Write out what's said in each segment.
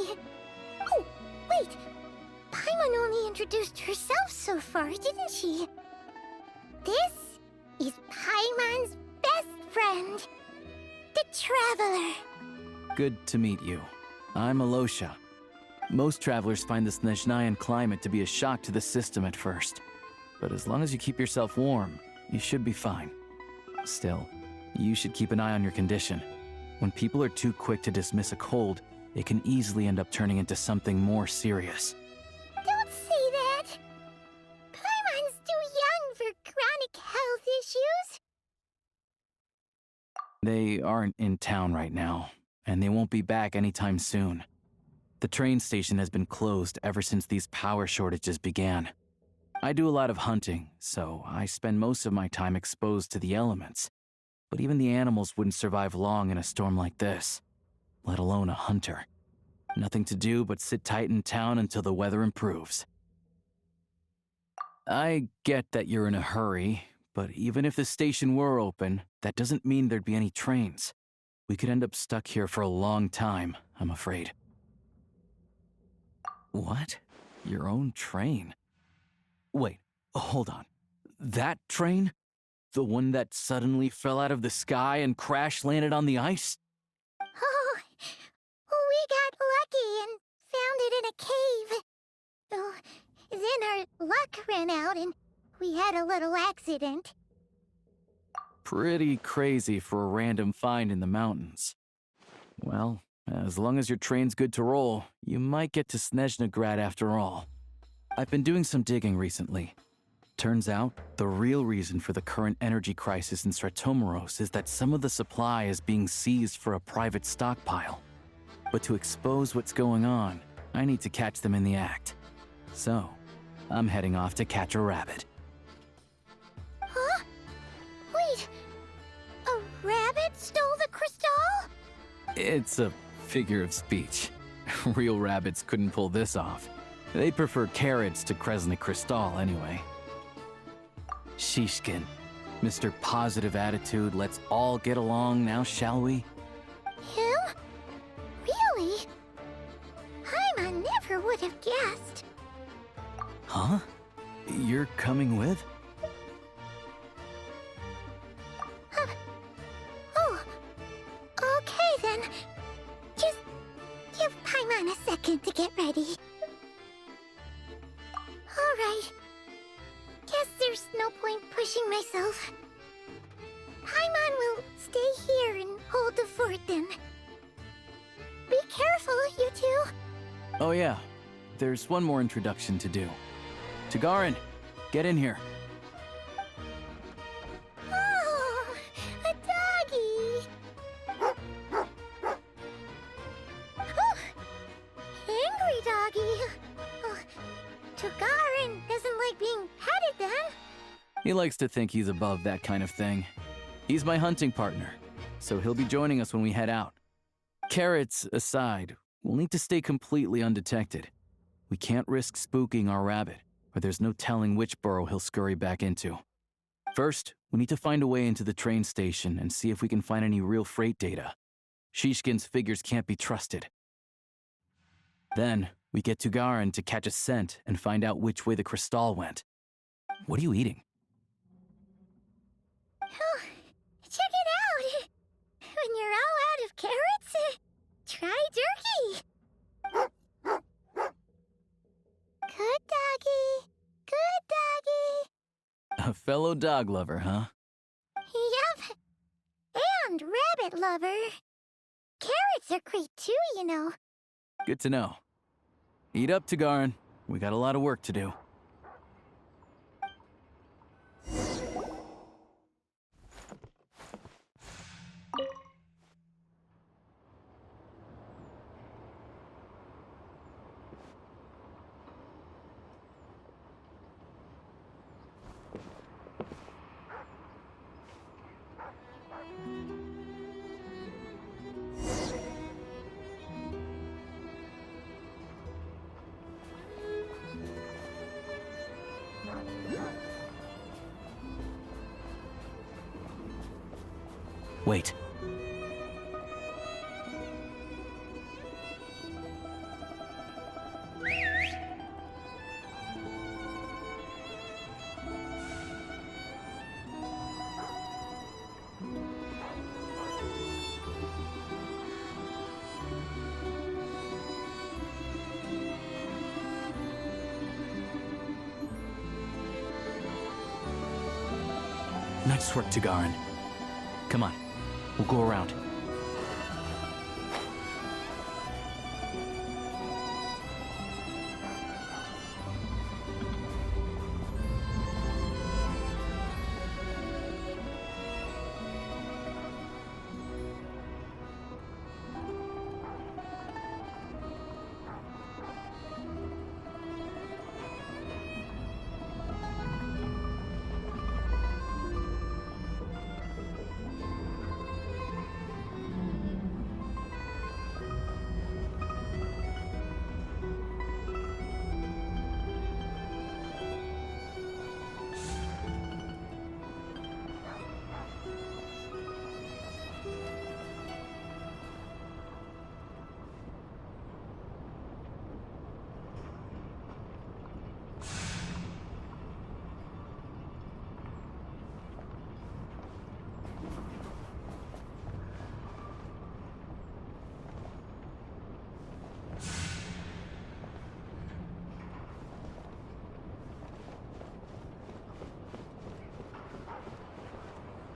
Oh, wait! Paimon only introduced herself so far, didn't she? This is Paimon's best friend, the Traveler. Good to meet you. I'm Alosha. Most travelers find the Snezhnayan climate to be a shock to the system at first. But as long as you keep yourself warm, you should be fine. Still, you should keep an eye on your condition. When people are too quick to dismiss a cold, it can easily end up turning into something more serious. Don't say that! Paimon's too young for chronic health issues. They aren't in town right now, and they won't be back anytime soon. The train station has been closed ever since these power shortages began. I do a lot of hunting, so I spend most of my time exposed to the elements. But even the animals wouldn't survive long in a storm like this, let alone a hunter. Nothing to do but sit tight in town until the weather improves. I get that you're in a hurry, but even if the station were open, that doesn't mean there'd be any trains. We could end up stuck here for a long time, I'm afraid. What? Your own train? Wait, hold on. That train? The one that suddenly fell out of the sky and crash-landed on the ice? Oh, we got lucky and found it in a cave. Oh, then our luck ran out and we had a little accident. Pretty crazy for a random find in the mountains. Well, as long as your train's good to roll, you might get to Snezhnagrad after all. I've been doing some digging recently. Turns out, the real reason for the current energy crisis in Stratomaros is that some of the supply is being seized for a private stockpile. But to expose what's going on, I need to catch them in the act. So, I'm heading off to catch a rabbit. Huh? Wait, a rabbit stole the crystal? It's a figure of speech. Real rabbits couldn't pull this off. They prefer carrots to Kresnik Crystal anyway. Shishkin, Mr. Positive Attitude, let's all get along now, shall we? Him? Really? Paimon never would have guessed. Huh? You're coming with? Oh, okay then. Just give Paimon a second to get ready. Alright. Guess there's no point pushing myself. Paimon will stay here and hold the fort then. Be careful, you two. Oh yeah, there's one more introduction to do. Tagarin, get in here. Oh, a doggy. Oh, angry doggy. Oh, Tagarin doesn't like being petted then. He likes to think he's above that kind of thing. He's my hunting partner, so he'll be joining us when we head out. Carrots aside, we'll need to stay completely undetected. We can't risk spooking our rabbit, or there's no telling which burrow he'll scurry back into. First, we need to find a way into the train station and see if we can find any real freight data. Shishkin's figures can't be trusted. Then, we get Tagarin to catch a scent and find out which way the crystal went. What are you eating? Oh, check it out. When you're all out of carrots, try jerky. Good doggy. Good doggy. A fellow dog lover, huh? Yep. And rabbit lover. Carrots are great too, you know. Good to know. Eat up, Tagarin. We got a lot of work to do. Wait. Nice work, Tagarin. Come on, we'll go around.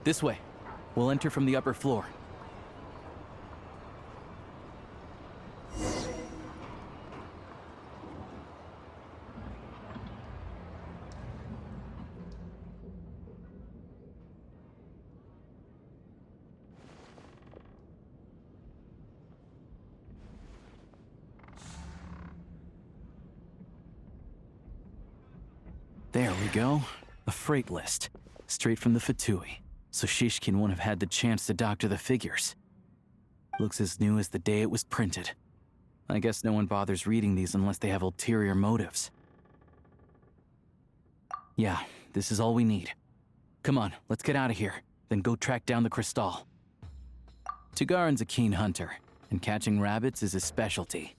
This way. We'll enter from the upper floor. There we go. A freight list. Straight from the Fatui. So Shishkin won't have had the chance to doctor the figures. Looks as new as the day it was printed. I guess no one bothers reading these unless they have ulterior motives. Yeah, this is all we need. Come on, let's get out of here, then go track down the Crystal. Tagarin's a keen hunter, and catching rabbits is his specialty.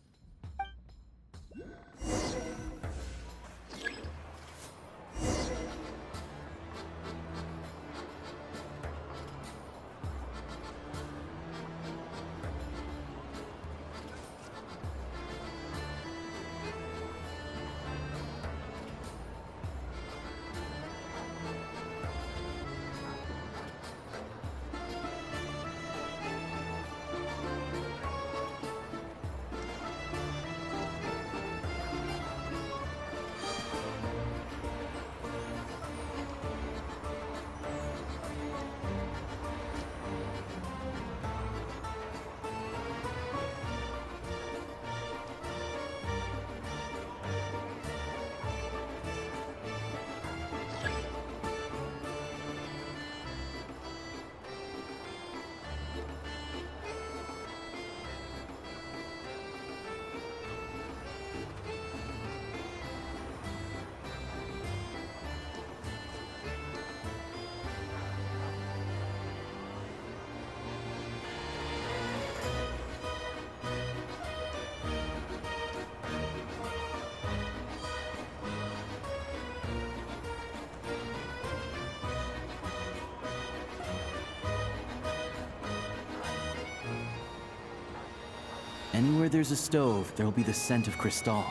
Anywhere there's a stove, there'll be the scent of Crystal.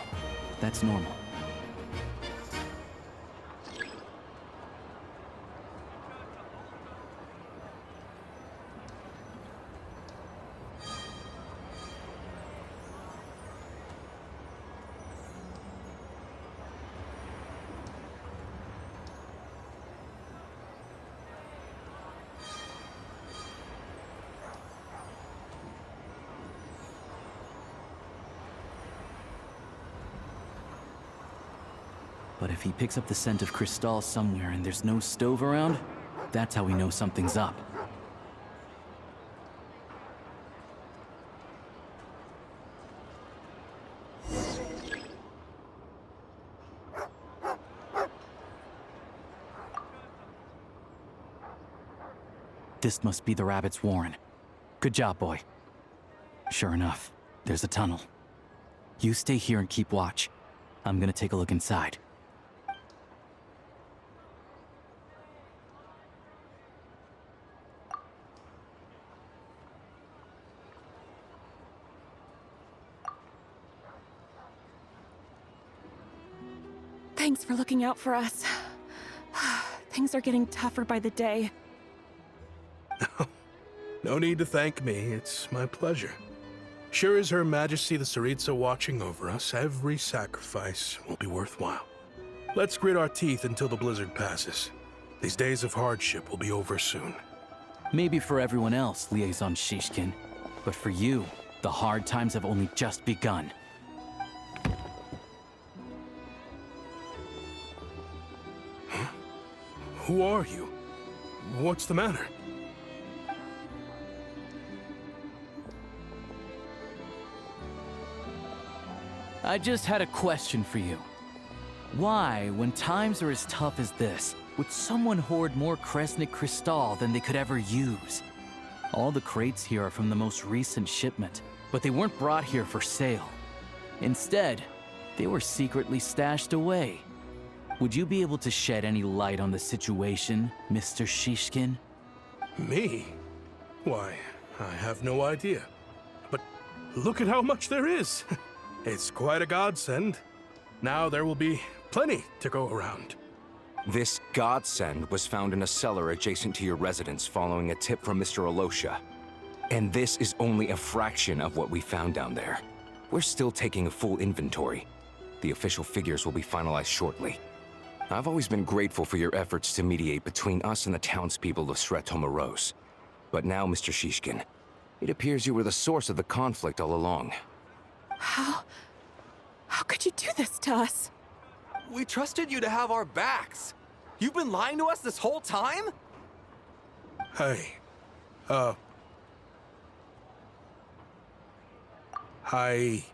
That's normal. But if he picks up the scent of Crystal somewhere and there's no stove around, that's how we know something's up. This must be the rabbit's warren. Good job, boy. Sure enough, there's a tunnel. You stay here and keep watch. I'm gonna take a look inside. Thanks for looking out for us. Things are getting tougher by the day. No need to thank me, it's my pleasure. Sure as Her Majesty the Tsaritsa watching over us, every sacrifice will be worthwhile. Let's grit our teeth until the blizzard passes. These days of hardship will be over soon. Maybe for everyone else, Liaison Shishkin, but for you, the hard times have only just begun. Huh? Who are you? What's the matter? I just had a question for you. Why, when times are as tough as this, would someone hoard more Kresnik Crystal than they could ever use? All the crates here are from the most recent shipment, but they weren't brought here for sale. Instead, they were secretly stashed away. Would you be able to shed any light on the situation, Mr. Shishkin? Me? Why, I have no idea. But look at how much there is! It's quite a godsend. Now there will be plenty to go around. This godsend was found in a cellar adjacent to your residence following a tip from Mr. Alosha. And this is only a fraction of what we found down there. We're still taking a full inventory. The official figures will be finalized shortly. I've always been grateful for your efforts to mediate between us and the townspeople of Sretomaros. But now, Mr. Shishkin, it appears you were the source of the conflict all along. How could you do this to us? We trusted you to have our backs. You've been lying to us this whole time? Hey, I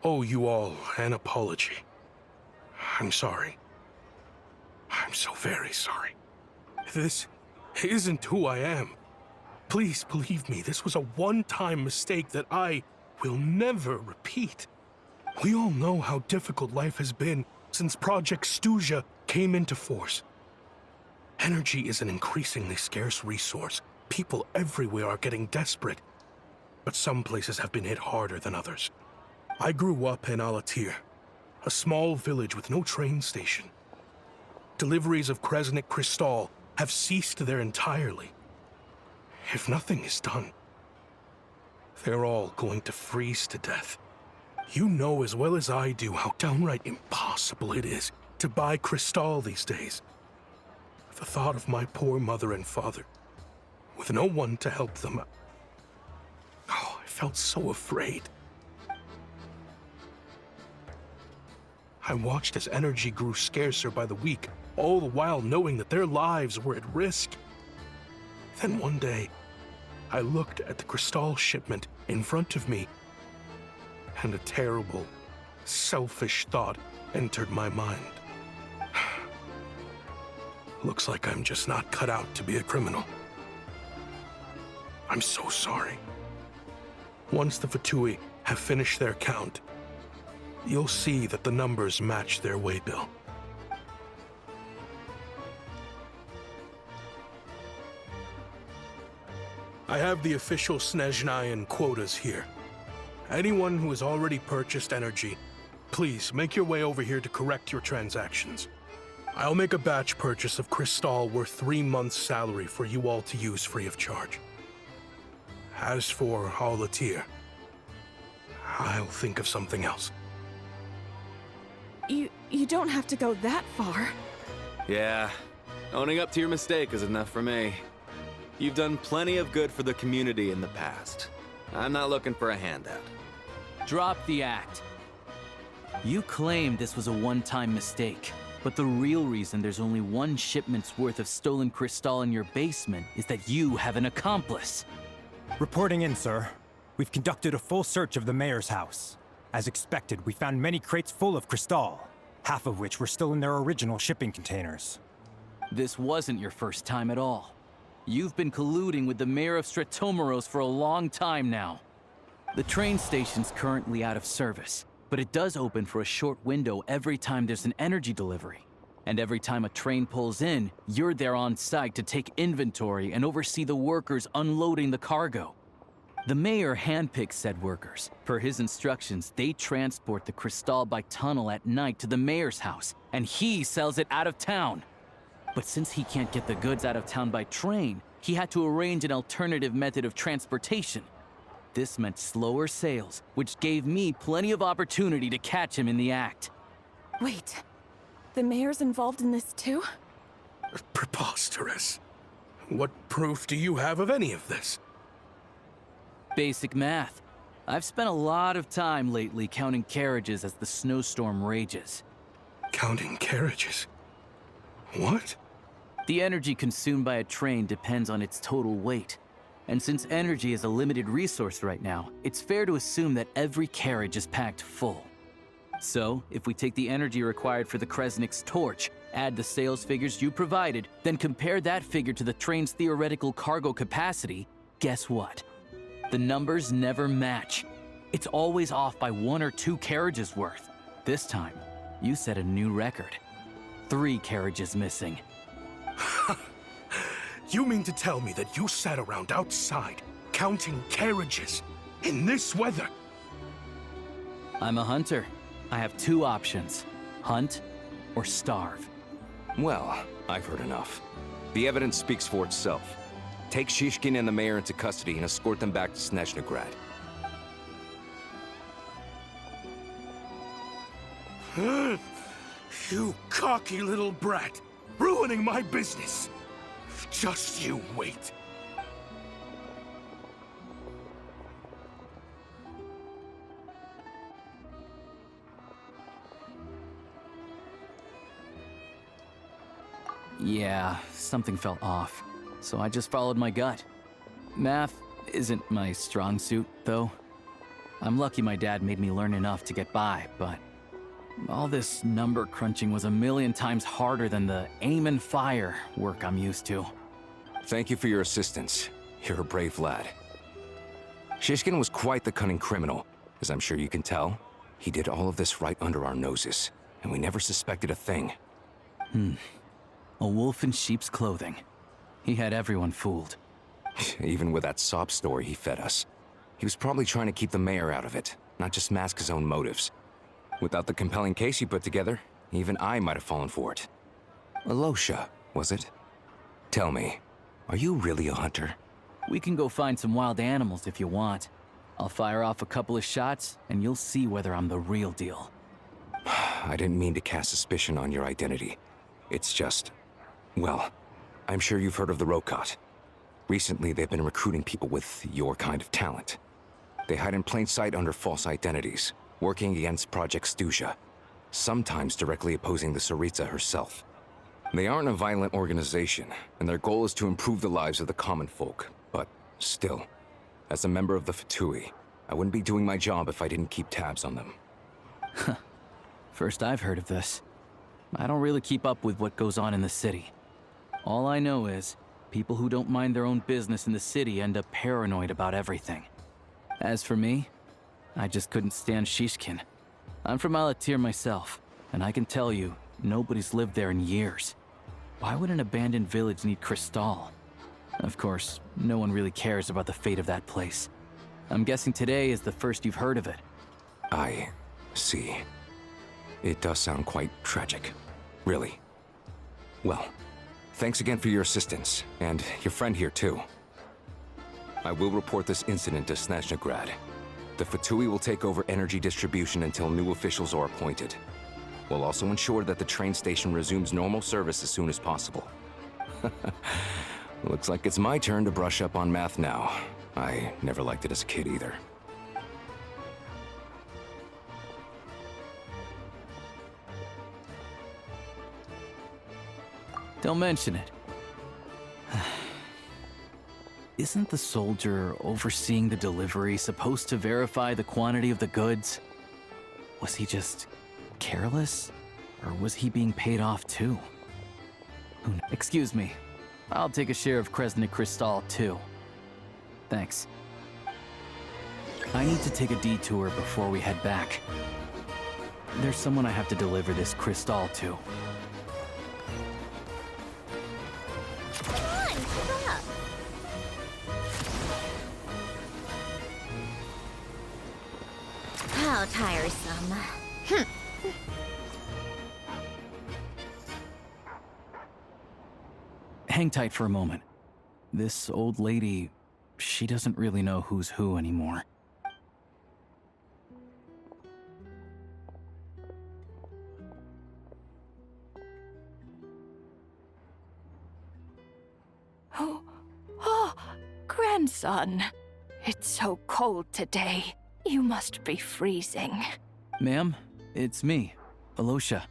owe you all an apology. I'm sorry. I'm so very sorry. This isn't who I am. Please believe me, this was a one-time mistake that I will never repeat. We all know how difficult life has been since Project Stuja came into force. Energy is an increasingly scarce resource. People everywhere are getting desperate. But some places have been hit harder than others. I grew up in Alatir, a small village with no train station. Deliveries of Kresnik Crystal have ceased there entirely. If nothing is done, they're all going to freeze to death. You know as well as I do how downright impossible it is to buy Crystal these days. The thought of my poor mother and father, with no one to help them, I felt so afraid. I watched as energy grew scarcer by the week, all the while knowing that their lives were at risk. Then one day, I looked at the Crystal shipment in front of me, and a terrible, selfish thought entered my mind. Looks like I'm just not cut out to be a criminal. I'm so sorry. Once the Fatui have finished their count, you'll see that the numbers match their waybill. I have the official Snezhnayan quotas here. Anyone who has already purchased energy, please make your way over here to correct your transactions. I'll make a batch purchase of Crystal worth 3 months' salary for you all to use free of charge. As for Alatir, I'll think of something else. You don't have to go that far. Yeah, owning up to your mistake is enough for me. You've done plenty of good for the community in the past. I'm not looking for a handout. Drop the act. You claim this was a one-time mistake, but the real reason there's only one shipment's worth of stolen Crystal in your basement is that you have an accomplice. Reporting in, sir. We've conducted a full search of the mayor's house. As expected, we found many crates full of Crystal, half of which were still in their original shipping containers. This wasn't your first time at all. You've been colluding with the mayor of Sretomaros for a long time now. The train station's currently out of service, but it does open for a short window every time there's an energy delivery. And every time a train pulls in, you're there on site to take inventory and oversee the workers unloading the cargo. The mayor handpicks said workers. Per his instructions, they transport the Crystal by tunnel at night to the mayor's house, and he sells it out of town. But since he can't get the goods out of town by train, he had to arrange an alternative method of transportation. This meant slower sales, which gave me plenty of opportunity to catch him in the act. Wait, the mayor's involved in this too? Preposterous. What proof do you have of any of this? Basic math. I've spent a lot of time lately counting carriages as the snowstorm rages. Counting carriages? What? The energy consumed by a train depends on its total weight. And since energy is a limited resource right now, it's fair to assume that every carriage is packed full. So, if we take the energy required for the Kresnik's torch, add the sales figures you provided, then compare that figure to the train's theoretical cargo capacity, guess what? The numbers never match. It's always off by 1 or 2 carriages worth. This time, you set a new record. 3 carriages missing. You mean to tell me that you sat around outside, counting carriages, in this weather? I'm a hunter. I have 2 options. Hunt or starve. Well, I've heard enough. The evidence speaks for itself. Take Shishkin and the mayor into custody and escort them back to Snezhnaya. You cocky little brat! Ruining my business! Just you wait. Yeah, something felt off. So I just followed my gut. Math isn't my strong suit, though. I'm lucky my dad made me learn enough to get by, but all this number crunching was a million times harder than the aim and fire work I'm used to. Thank you for your assistance. You're a brave lad. Shishkin was quite the cunning criminal, as I'm sure you can tell. He did all of this right under our noses, and we never suspected a thing. A wolf in sheep's clothing. He had everyone fooled. Even with that sob story he fed us. He was probably trying to keep the mayor out of it, not just mask his own motives. Without the compelling case he put together, even I might have fallen for it. Alosha, was it? Tell me, are you really a hunter? We can go find some wild animals if you want. I'll fire off a couple of shots, and you'll see whether I'm the real deal. I didn't mean to cast suspicion on your identity. It's just... well, I'm sure you've heard of the Rokot. Recently, they've been recruiting people with your kind of talent. They hide in plain sight under false identities, working against Project Stuzha, sometimes directly opposing the Tsaritsa herself. They aren't a violent organization, and their goal is to improve the lives of the common folk. But still, as a member of the F2P, I wouldn't be doing my job if I didn't keep tabs on them. First I've heard of this. I don't really keep up with what goes on in the city. All I know is, people who don't mind their own business in the city end up paranoid about everything. As for me, I just couldn't stand Shishkin. I'm from Alatir myself, and I can tell you, nobody's lived there in years. Why would an abandoned village need Crystal? Of course, no one really cares about the fate of that place. I'm guessing today is the first you've heard of it. I see. It does sound quite tragic. Really. Well, thanks again for your assistance, and your friend here too. I will report this incident to Snezhnaya. The F2P will take over energy distribution until new officials are appointed. We'll also ensure that the train station resumes normal service as soon as possible. Looks like it's my turn to brush up on math now. I never liked it as a kid either. Don't mention it. Isn't the soldier overseeing the delivery supposed to verify the quantity of the goods? Was he just careless? Or was he being paid off too? Excuse me. I'll take a share of Kresnik Crystal too. Thanks. I need to take a detour before we head back. There's someone I have to deliver this crystal to. Come on, keep up. How tiresome. hang tight for a moment. This old lady, she doesn't really know who's who anymore. Oh, grandson. It's so cold today. You must be freezing. Ma'am, it's me, Alosha.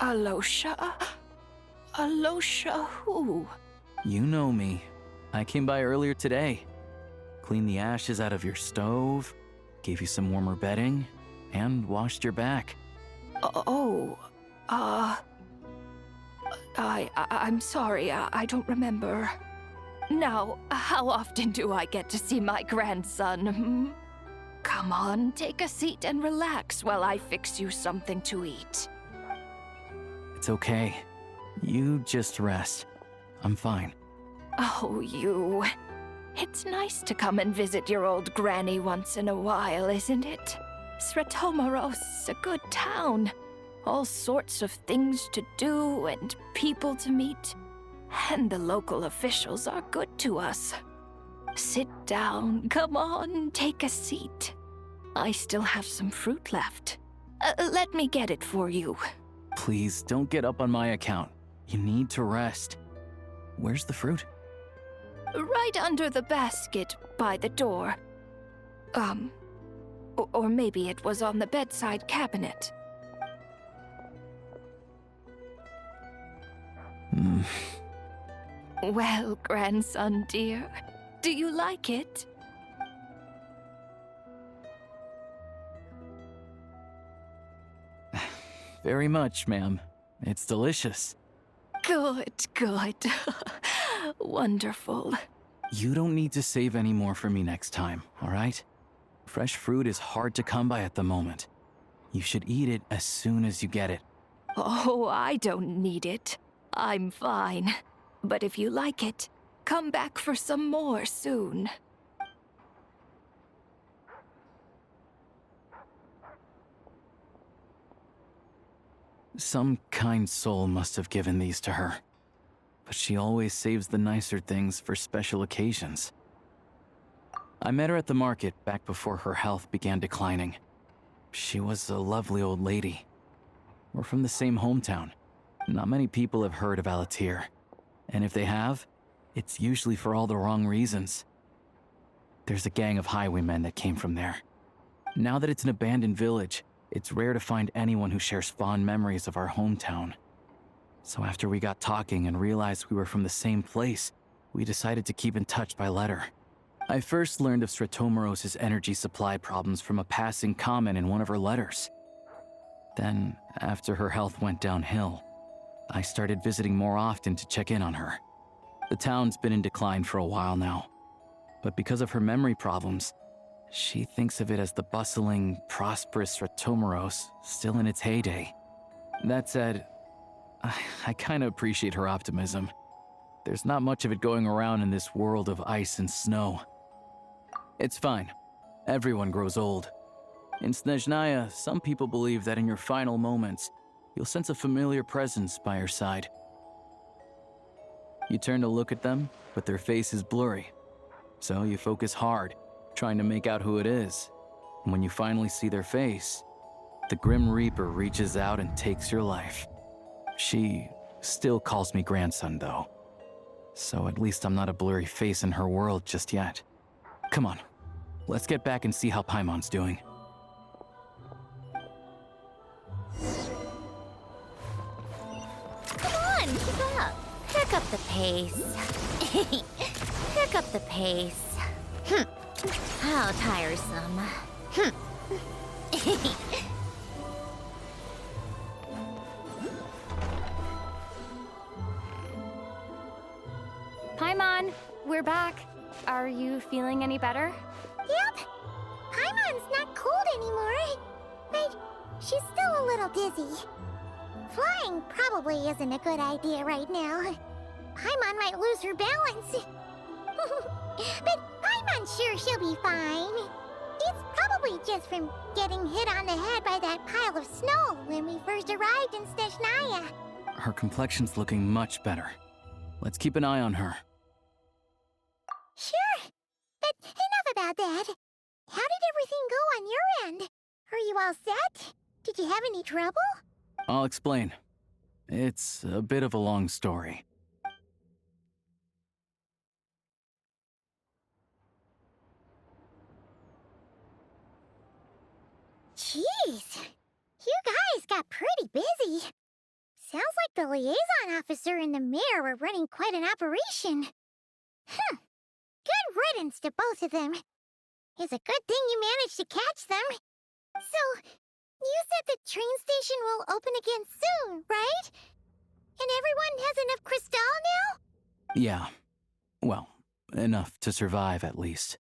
Alosha? Alosha who? You know me. I came by earlier today. Cleaned the ashes out of your stove, gave you some warmer bedding, and washed your back. I'm sorry, I don't remember. Now, how often do I get to see my grandson? Come on, take a seat and relax while I fix you something to eat. It's okay. You just rest. I'm fine. Oh, you. It's nice to come and visit your old granny once in a while, isn't it? Sretomaros is a good town. All sorts of things to do and people to meet. And the local officials are good to us. Sit down, come on, take a seat. I still have some fruit left. Let me get it for you. Please, don't get up on my account. You need to rest. Where's the fruit? Right under the basket by the door. Or maybe it was on the bedside cabinet. Well, grandson dear, do you like it? Very much, ma'am. It's delicious. Good, good. Wonderful. You don't need to save any more for me next time, all right? Fresh fruit is hard to come by at the moment. You should eat it as soon as you get it. Oh, I don't need it. I'm fine. But if you like it, come back for some more soon. Some kind soul must have given these to her. But she always saves the nicer things for special occasions. I met her at the market back before her health began declining. She was a lovely old lady. We're from the same hometown. Not many people have heard of Alatir. And if they have, it's usually for all the wrong reasons. There's a gang of highwaymen that came from there. Now that it's an abandoned village, it's rare to find anyone who shares fond memories of our hometown. So after we got talking and realized we were from the same place, we decided to keep in touch by letter. I first learned of Sretomaros' energy supply problems from a passing comment in one of her letters. Then, after her health went downhill, I started visiting more often to check in on her. The town's been in decline for a while now, but because of her memory problems, she thinks of it as the bustling, prosperous Sretomaros still in its heyday. That said, I kinda appreciate her optimism. There's not much of it going around in this world of ice and snow. It's fine. Everyone grows old. In Snezhnaya, some people believe that in your final moments, you'll sense a familiar presence by your side. You turn to look at them, but their face is blurry. So you focus hard, trying to make out who it is. And when you finally see their face, the Grim Reaper reaches out and takes your life. She still calls me grandson, though. So at least I'm not a blurry face in her world just yet. Come on, let's get back and see how Paimon's doing. Come on, keep up. Pick up the pace. Pick up the pace. How tiresome. Paimon, we're back. Are you feeling any better? Yep. Paimon's not cold anymore. But she's still a little dizzy. Flying probably isn't a good idea right now. Paimon might lose her balance. But Paimon's sure she'll be fine. It's probably just from getting hit on the head by that pile of snow when we first arrived in Snezhnaya. Her complexion's looking much better. Let's keep an eye on her. Sure, but enough about that. How did everything go on your end? Are you all set? Did you have any trouble? I'll explain. It's a bit of a long story. Jeez, you guys got pretty busy. Sounds like the liaison officer and the mayor were running quite an operation. Good riddance to both of them. It's a good thing you managed to catch them. So, you said the train station will open again soon, right? And everyone has enough crystal now? Yeah. Well, enough to survive at least.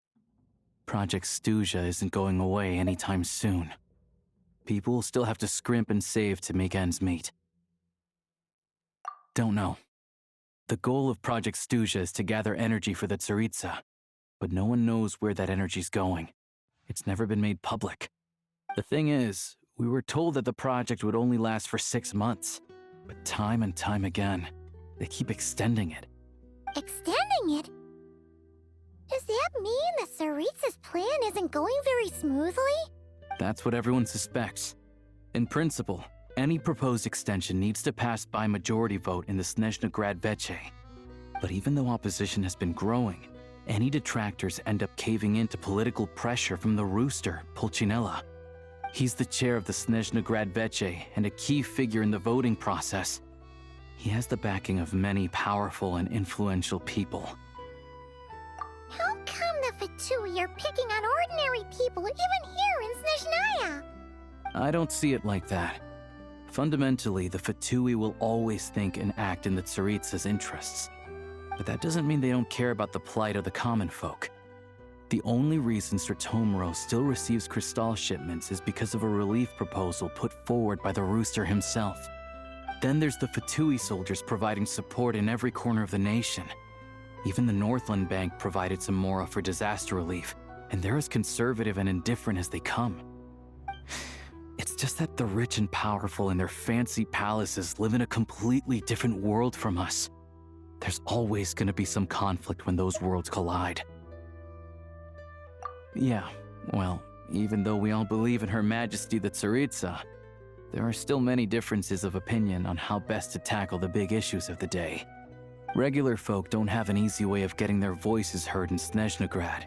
Project Snezhnaya isn't going away anytime soon. People will still have to scrimp and save to make ends meet. Don't know. The goal of Project Snezhnaya is to gather energy for the Tsaritsa, but no one knows where that energy's going. It's never been made public. The thing is, we were told that the project would only last for 6 months, but time and time again, they keep extending it. Extending it? Does that mean the Tsaritsa's plan isn't going very smoothly? That's what everyone suspects. In principle, any proposed extension needs to pass by majority vote in the Snezhnaya Veche. But even though opposition has been growing, any detractors end up caving into political pressure from the rooster, Pulcinella. He's the chair of the Snezhnaya Veche and a key figure in the voting process. He has the backing of many powerful and influential people. How come the F2 are picking on ordinary people even here in Snezhnaya? I don't see it like that. Fundamentally, the F2 will always think and act in the Tsaritsa's interests. But that doesn't mean they don't care about the plight of the common folk. The only reason Sratomaro still receives crystal shipments is because of a relief proposal put forward by the rooster himself. Then there's the F2 soldiers providing support in every corner of the nation. Even the Northland Bank provided some mora for disaster relief, and they're as conservative and indifferent as they come. It's just that the rich and powerful in their fancy palaces live in a completely different world from us. There's always gonna be some conflict when those worlds collide. Yeah, well, even though we all believe in Her Majesty the Tsaritsa, there are still many differences of opinion on how best to tackle the big issues of the day. Regular folk don't have an easy way of getting their voices heard in Snezhnaya,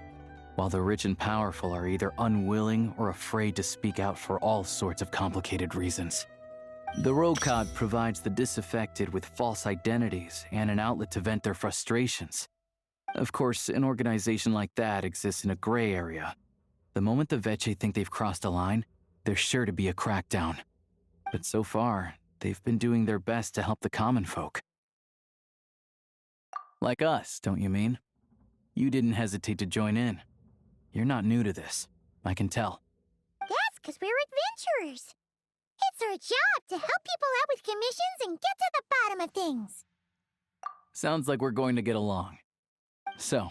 while the rich and powerful are either unwilling or afraid to speak out for all sorts of complicated reasons. The Rokad provides the disaffected with false identities and an outlet to vent their frustrations. Of course, an organization like that exists in a gray area. The moment the Veche think they've crossed a line, there's sure to be a crackdown. But so far, they've been doing their best to help the common folk. Like us, don't you mean? You didn't hesitate to join in. You're not new to this, I can tell. That's because we're adventurers. It's our job to help people out with commissions and get to the bottom of things. Sounds like we're going to get along. So,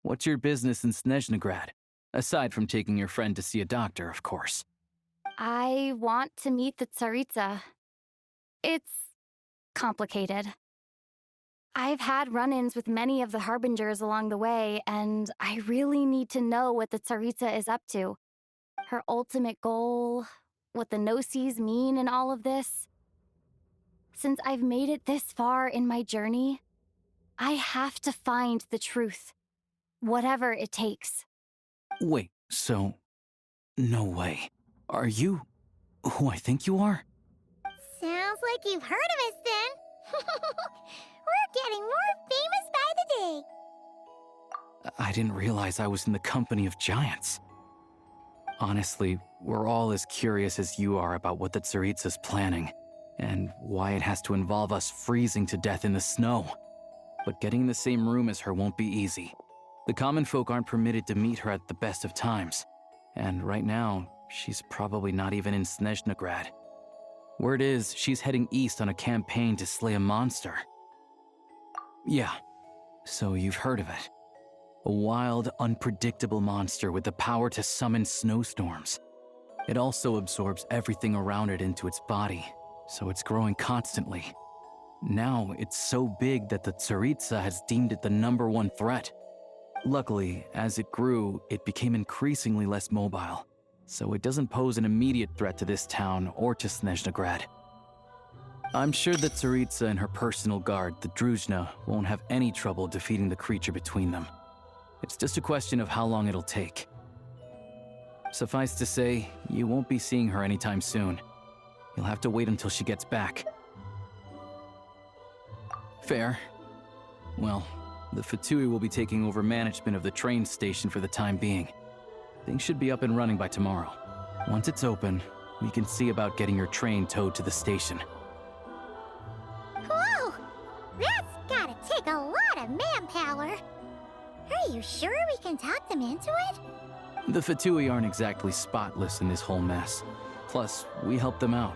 what's your business in Snezhnaya? Aside from taking your friend to see a doctor, of course. I want to meet the Tsaritsa. It's complicated. I've had run-ins with many of the Harbingers along the way, and I really need to know what the Tsaritsa is up to. Her ultimate goal, what the Gnosis mean in all of this. Since I've made it this far in my journey, I have to find the truth, whatever it takes. Wait, so... no way. Are you who I think you are? Sounds like you've heard of us then. We're getting more famous by the day. I didn't realize I was in the company of giants. Honestly, we're all as curious as you are about what the Tsaritsa's planning, and why it has to involve us freezing to death in the snow. But getting in the same room as her won't be easy. The common folk aren't permitted to meet her at the best of times, and right now, she's probably not even in Snezhnaya. Word is, she's heading east on a campaign to slay a monster. Yeah, so you've heard of it. A wild, unpredictable monster with the power to summon snowstorms. It also absorbs everything around it into its body, so it's growing constantly. Now it's so big that the Tsaritsa has deemed it the #1 threat. Luckily, as it grew, it became increasingly less mobile, so it doesn't pose an immediate threat to this town or to Snezhnagrad. I'm sure that Tsaritsa and her personal guard, the Druzhna, won't have any trouble defeating the creature between them. It's just a question of how long it'll take. Suffice to say, you won't be seeing her anytime soon. You'll have to wait until she gets back. Fair. Well, the Fatui will be taking over management of the train station for the time being. Things should be up and running by tomorrow. Once it's open, we can see about getting your train towed to the station. Whoa! That's gotta take a lot of manpower. Are you sure we can talk them into it? The Fatui aren't exactly spotless in this whole mess. Plus, we helped them out.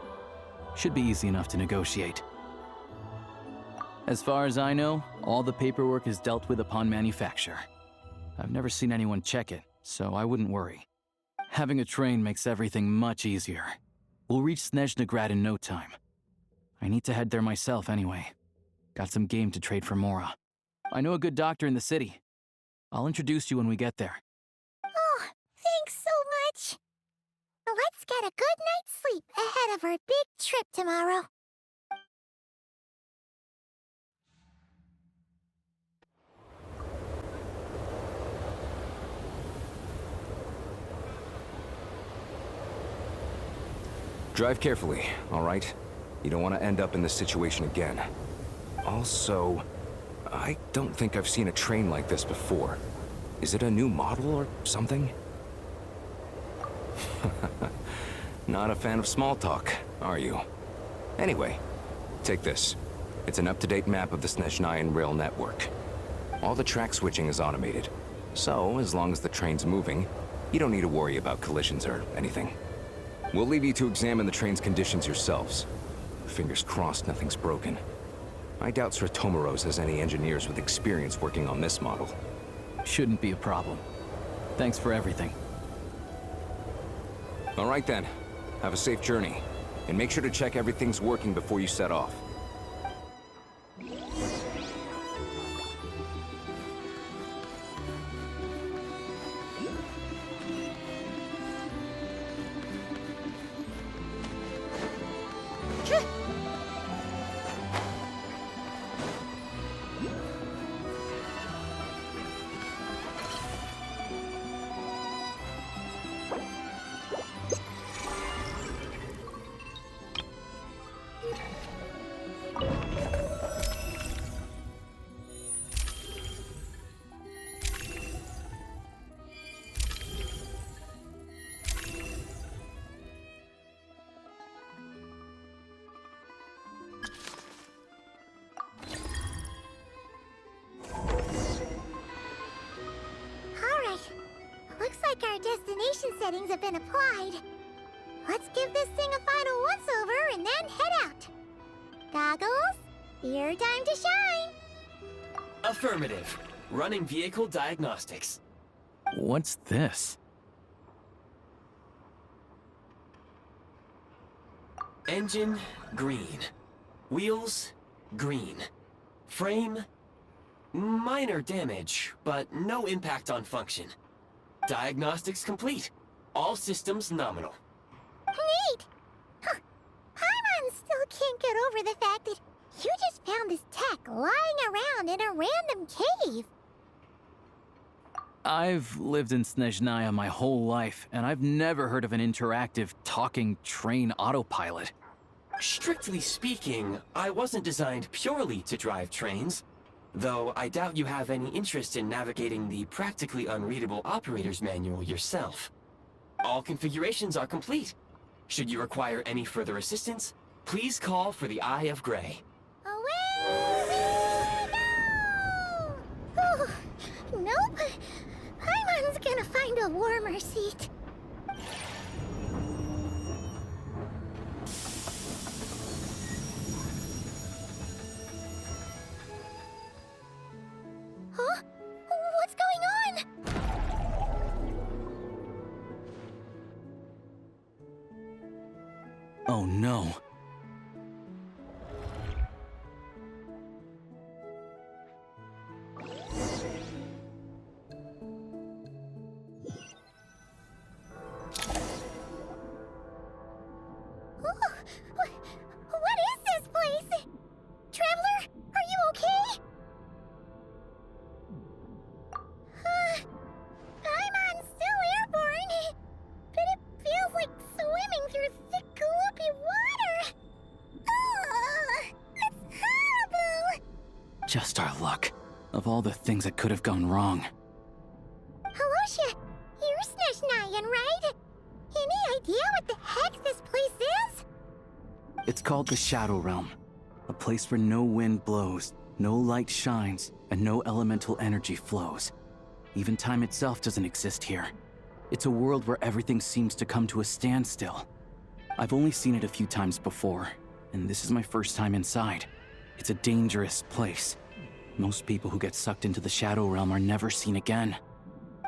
Should be easy enough to negotiate. As far as I know, all the paperwork is dealt with upon manufacture. I've never seen anyone check it, so I wouldn't worry. Having a train makes everything much easier. We'll reach Snezhnagrad in no time. I need to head there myself anyway. Got some game to trade for Mora. I know a good doctor in the city. I'll introduce you when we get there. Oh, thanks so much. Let's get a good night's sleep ahead of our big trip tomorrow. Drive carefully, all right? You don't want to end up in this situation again. Also, I don't think I've seen a train like this before. Is it a new model or something? Not a fan of small talk, are you? Anyway, take this. It's an up-to-date map of the Snezhnayan rail network. All the track switching is automated. So, as long as the train's moving, you don't need to worry about collisions or anything. We'll leave you to examine the train's conditions yourselves. Fingers crossed nothing's broken. I doubt Sratomaros has any engineers with experience working on this model. Shouldn't be a problem. Thanks for everything. All right then. Have a safe journey. And make sure to check everything's working before you set off. Our destination settings have been applied. Let's give this thing a final once-over and then head out. Goggles, your time to shine. Affirmative. Running vehicle diagnostics. What's this? Engine, green. Wheels, green. Frame, minor damage, but no impact on function. Diagnostics complete. All systems nominal. Neat! Huh. Paimon still can't get over the fact that you just found this tech lying around in a random cave. I've lived in Snezhnaya my whole life, and I've never heard of an interactive, talking train autopilot. Strictly speaking, I wasn't designed purely to drive trains. Though I doubt you have any interest in navigating the practically unreadable operator's manual yourself. All configurations are complete. Should you require any further assistance, please call for the Eye of Grey. Away we go! Oh, nope. Paimon's gonna find a warmer seat. Huh? What's going on? Oh no. Just our luck. Of all the things that could have gone wrong. Alosha, you're Snezhnayan, right? Any idea what the heck this place is? It's called the Shadow Realm. A place where no wind blows, no light shines, and no elemental energy flows. Even time itself doesn't exist here. It's a world where everything seems to come to a standstill. I've only seen it a few times before, and this is my first time inside. It's a dangerous place. Most people who get sucked into the Shadow Realm are never seen again.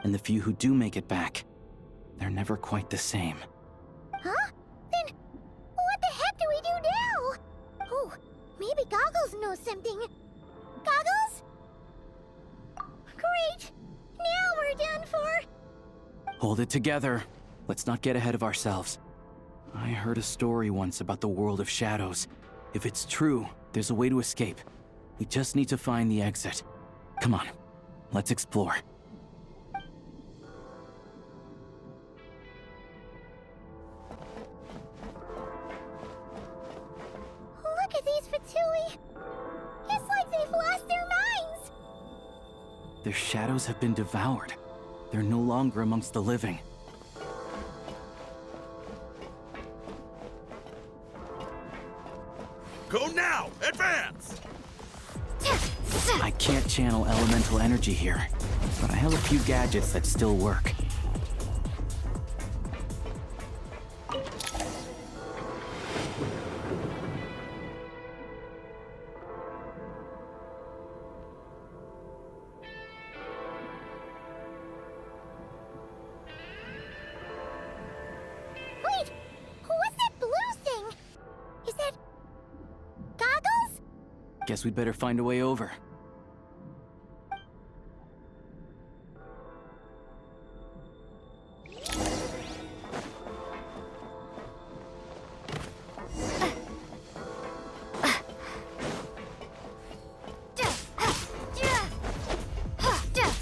And the few who do make it back, they're never quite the same. Huh? Then, what the heck do we do now? Oh, maybe Goggles knows something. Goggles? Great! Now we're done for! Hold it together. Let's not get ahead of ourselves. I heard a story once about the world of shadows. If it's true, there's a way to escape. We just need to find the exit. Come on, let's explore. Look at these Fatui! It's like they've lost their minds! Their shadows have been devoured. They're no longer amongst the living. Go now! Advance! I can't channel elemental energy here, but I have a few gadgets that still work. Wait! What's that blue thing? Is that... Goggles? Guess we'd better find a way over.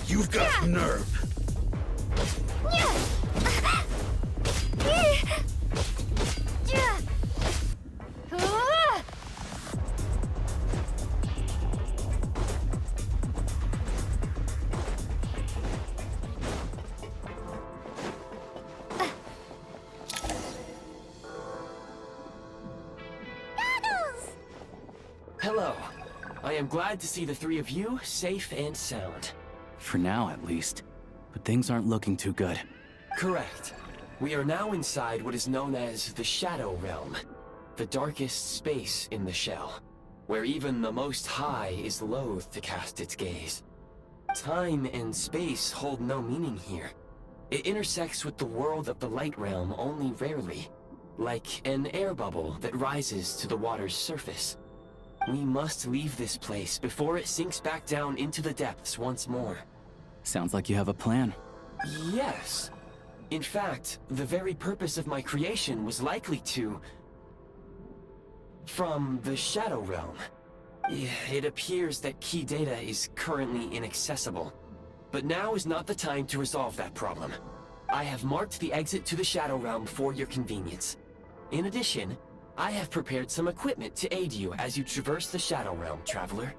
You've got nerve! Hello. I am glad to see the three of you safe and sound. For now, at least. But things aren't looking too good. Correct. We are now inside what is known as the Shadow Realm, the darkest space in the shell, where even the Most High is loath to cast its gaze. Time and space hold no meaning here. It intersects with the world of the Light Realm only rarely, like an air bubble that rises to the water's surface. We must leave this place before it sinks back down into the depths once more. Sounds like you have a plan. Yes. In fact, the very purpose of my creation was likely to... from the Shadow Realm. It appears that key data is currently inaccessible. But now is not the time to resolve that problem. I have marked the exit to the Shadow Realm for your convenience. In addition, I have prepared some equipment to aid you as you traverse the Shadow Realm, Traveler.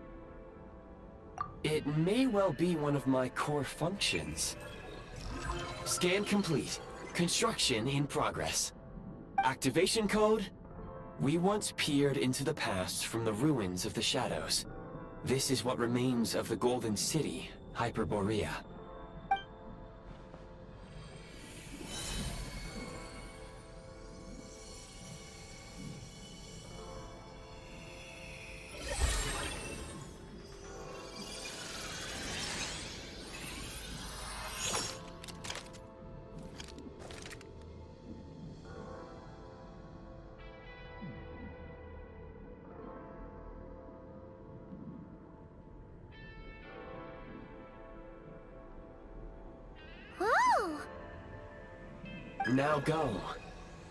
It may well be one of my core functions. Scan complete. Construction in progress. Activation code? We once peered into the past from the ruins of the Shadows. This is what remains of the Golden City, Hyperborea. Now go.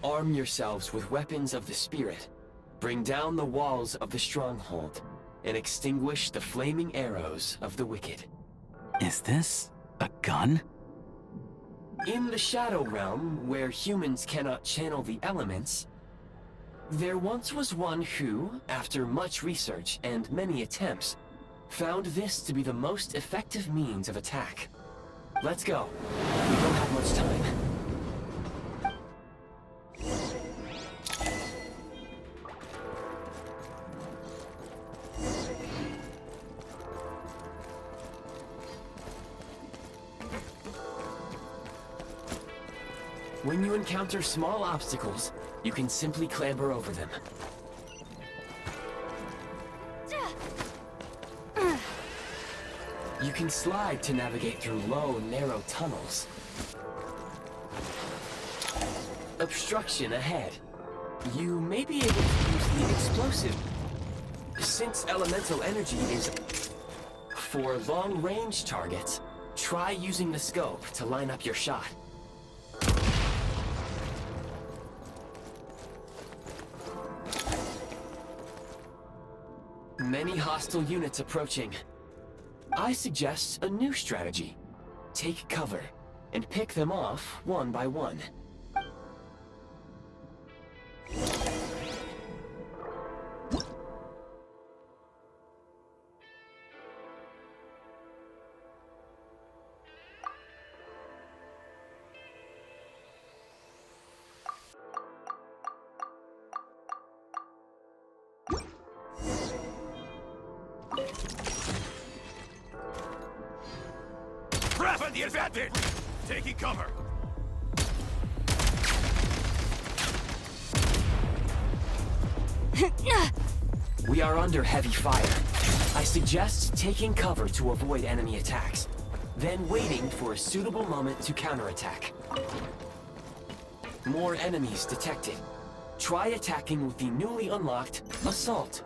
Arm yourselves with weapons of the spirit. Bring down the walls of the stronghold, and extinguish the flaming arrows of the wicked. Is this a gun? In the Shadow Realm, where humans cannot channel the elements, there once was one who, after much research and many attempts, found this to be the most effective means of attack. Let's go. We don't have much time. When you encounter small obstacles, you can simply clamber over them. You can slide to navigate through low, narrow tunnels. Obstruction ahead. You may be able to use the explosive. Since elemental energy is for long-range targets, try using the scope to line up your shot. Many hostile units approaching. I suggest a new strategy. Take cover, and pick them off one by one. Grab the advantage! Taking cover! We are under heavy fire. I suggest taking cover to avoid enemy attacks, then waiting for a suitable moment to counterattack. More enemies detected. Try attacking with the newly unlocked Assault.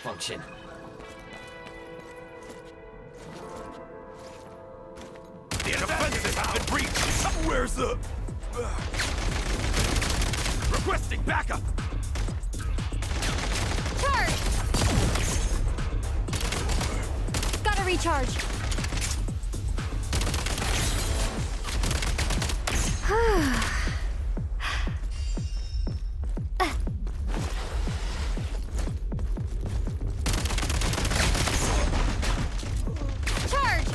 Function. The defenses have been breached! Where's the... Requesting backup! Charge! Gotta recharge. Charge!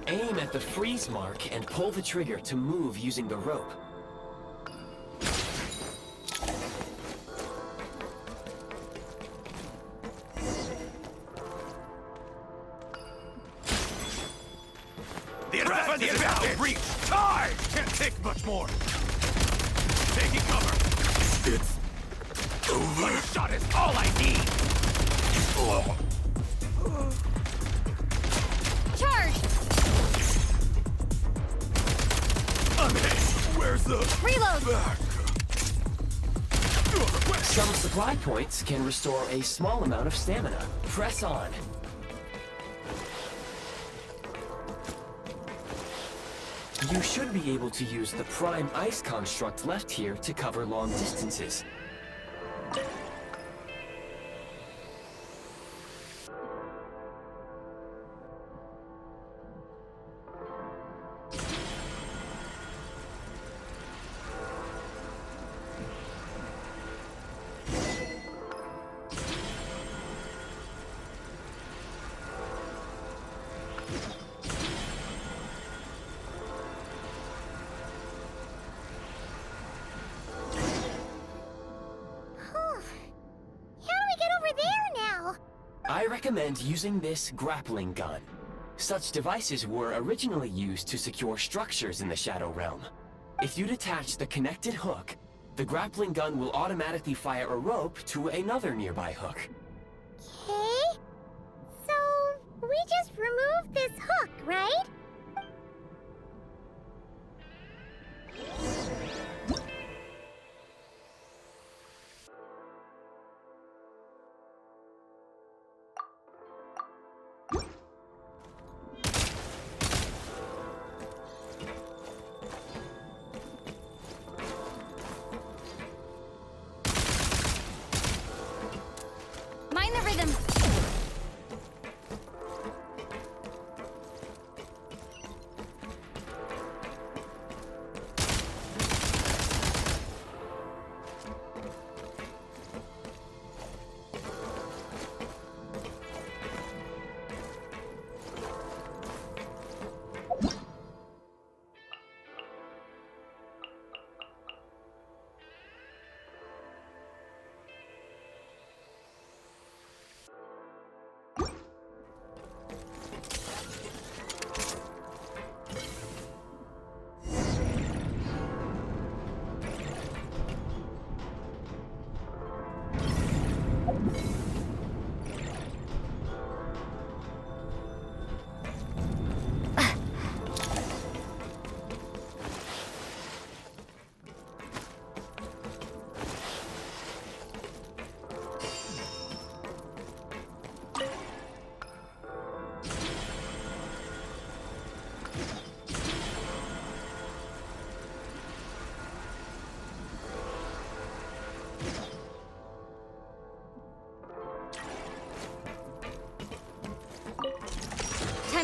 Aim at the freeze mark and pull the trigger to move using the rope. The defenses have been breached! Charge! Can't take much more! Taking cover! It's... over. One shot is all I need! Charge! I'm hit! Where's the... Reload! back? Some supply points can restore a small amount of stamina. Press on. You should be able to use the Prime Ice construct left here to cover long distances. I recommend using this grappling gun. Such devices were originally used to secure structures in the Shadow Realm. If you detach the connected hook, the grappling gun will automatically fire a rope to another nearby hook. Okay. So, we just removed this hook, right?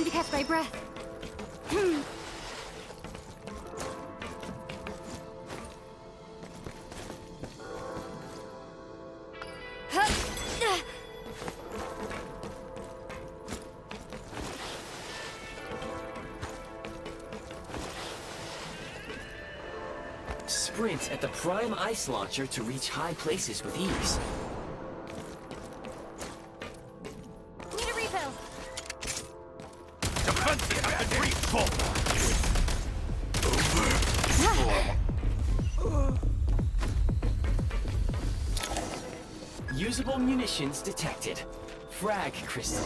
to catch my breath. Sprint at the prime ice launcher to reach high places with ease. Need a refill. Defensive at the reach full. Usable munitions detected. Frag crystal.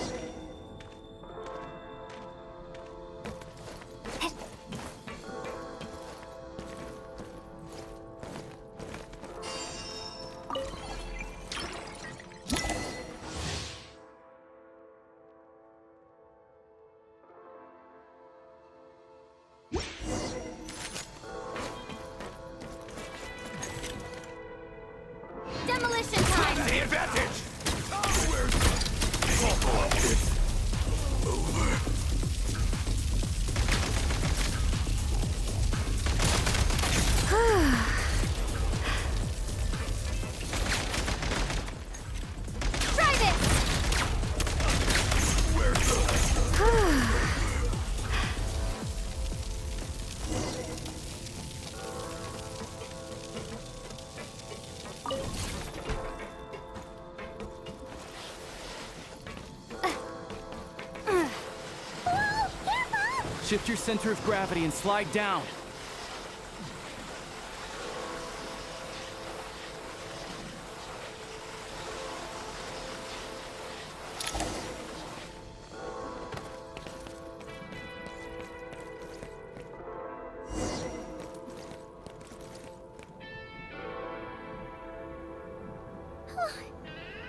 Demolition time! The advantage! Try this! Shift your center of gravity and slide down.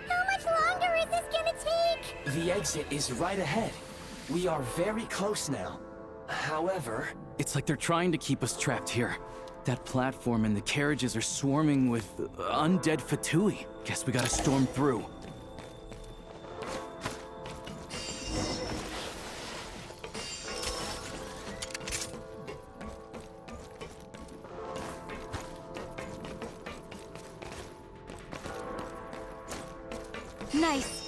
How much longer is this gonna take? The exit is right ahead. We are very close now. However, It's like they're trying to keep us trapped here. That platform and the carriages are swarming with undead Fatui. Guess we gotta storm through. Nice.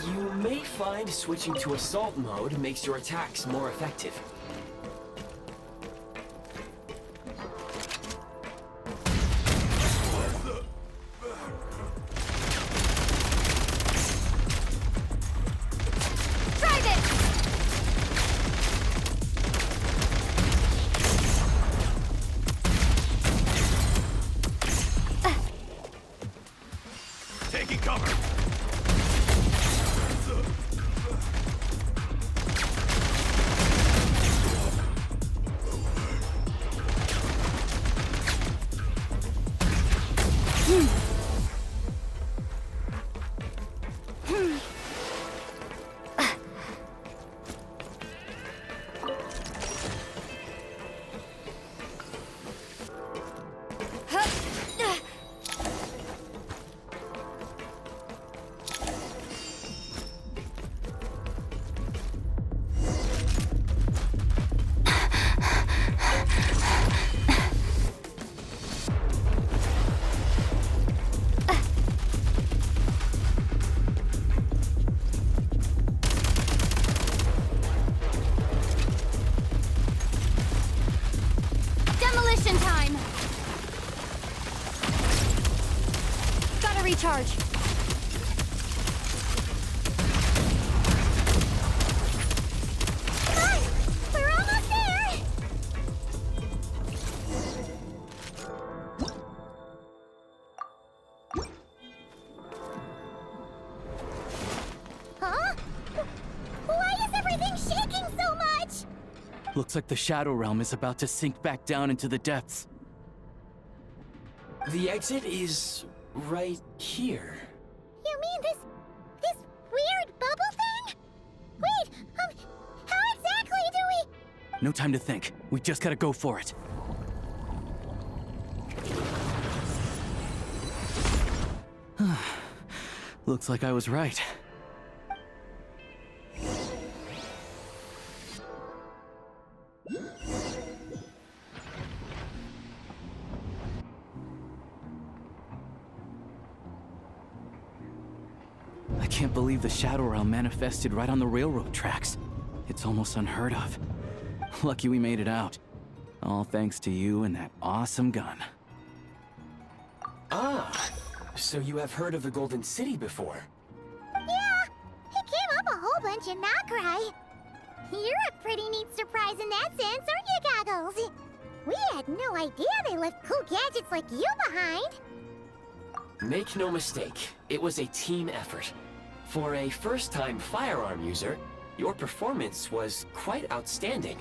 you may find switching to assault mode makes your attacks more effective. Try this! Taking cover. Demolition time! Gotta recharge. Come on! We're almost there! Looks like the Shadow Realm is about to sink back down into the depths. The exit is right here. You mean this weird bubble thing? Wait, how exactly do we... No time to think. We just gotta go for it. Looks like I was right. I can't believe the Shadow Realm manifested right on the railroad tracks. It's almost unheard of. Lucky we made it out. All thanks to you and that awesome gun. Ah, so you have heard of the Golden City before? Yeah, it came up a whole bunch in Nokrai. You're a pretty neat surprise in that sense, aren't you, Goggles? We had no idea they left cool gadgets like you behind. Make no mistake, it was a team effort. For a first-time firearm user, your performance was quite outstanding,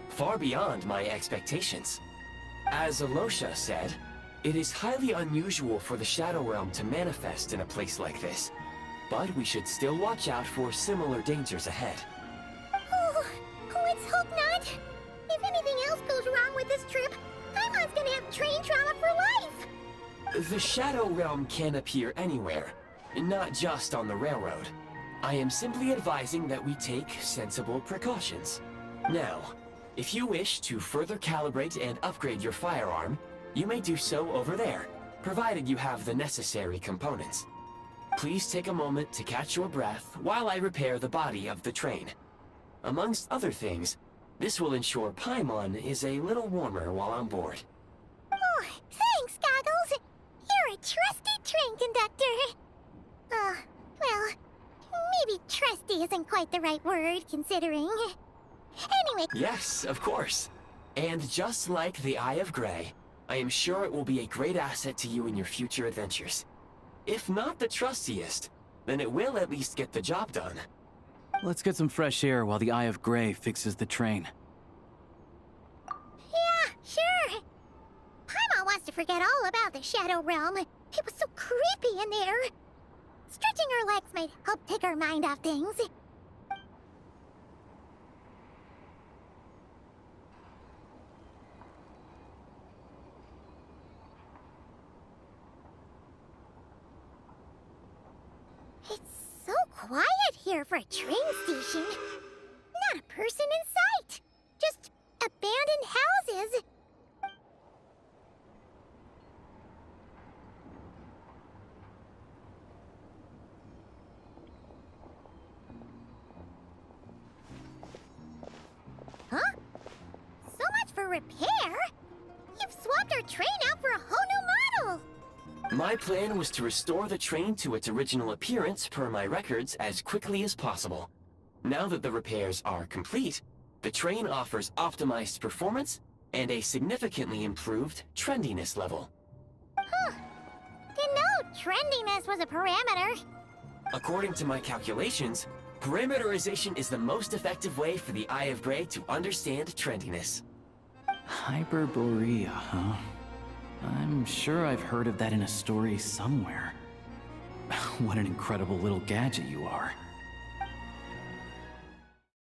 far beyond my expectations. As Alosha said, it is highly unusual for the Shadow Realm to manifest in a place like this, but we should still watch out for similar dangers ahead. Oh, let's hope not. If anything else goes wrong with this trip, Paimon's gonna have train trauma for life. The Shadow Realm can appear anywhere, not just on the railroad. I am simply advising that we take sensible precautions. Now, if you wish to further calibrate and upgrade your firearm, you may do so over there, provided you have the necessary components. Please take a moment to catch your breath while I repair the body of the train. Amongst other things, this will ensure Paimon is a little warmer while on board. Oh, thanks, Goggles. You're a trusty train conductor. Well, maybe trusty isn't quite the right word, considering. Anyway... Yes, of course. And just like the Eye of Grey, I am sure it will be a great asset to you in your future adventures. If not the trustiest, then it will at least get the job done. Let's get some fresh air while the Eye of Grey fixes the train. Yeah, sure. Paimon wants to forget all about the Shadow Realm. It was so creepy in there. Stretching our legs might help take our mind off things. It's so quiet here for a train station. Not a person in sight. Just abandoned houses. Huh? So much for repair? You've swapped our train out for a whole new model! My plan was to restore the train to its original appearance per my records as quickly as possible. Now that the repairs are complete, the train offers optimized performance and a significantly improved trendiness level. Huh. Didn't know trendiness was a parameter. According to my calculations, parameterization is the most effective way for the Eye of Grey to understand trendiness. Hyperborea, huh? I'm sure I've heard of that in a story somewhere. What an incredible little gadget you are.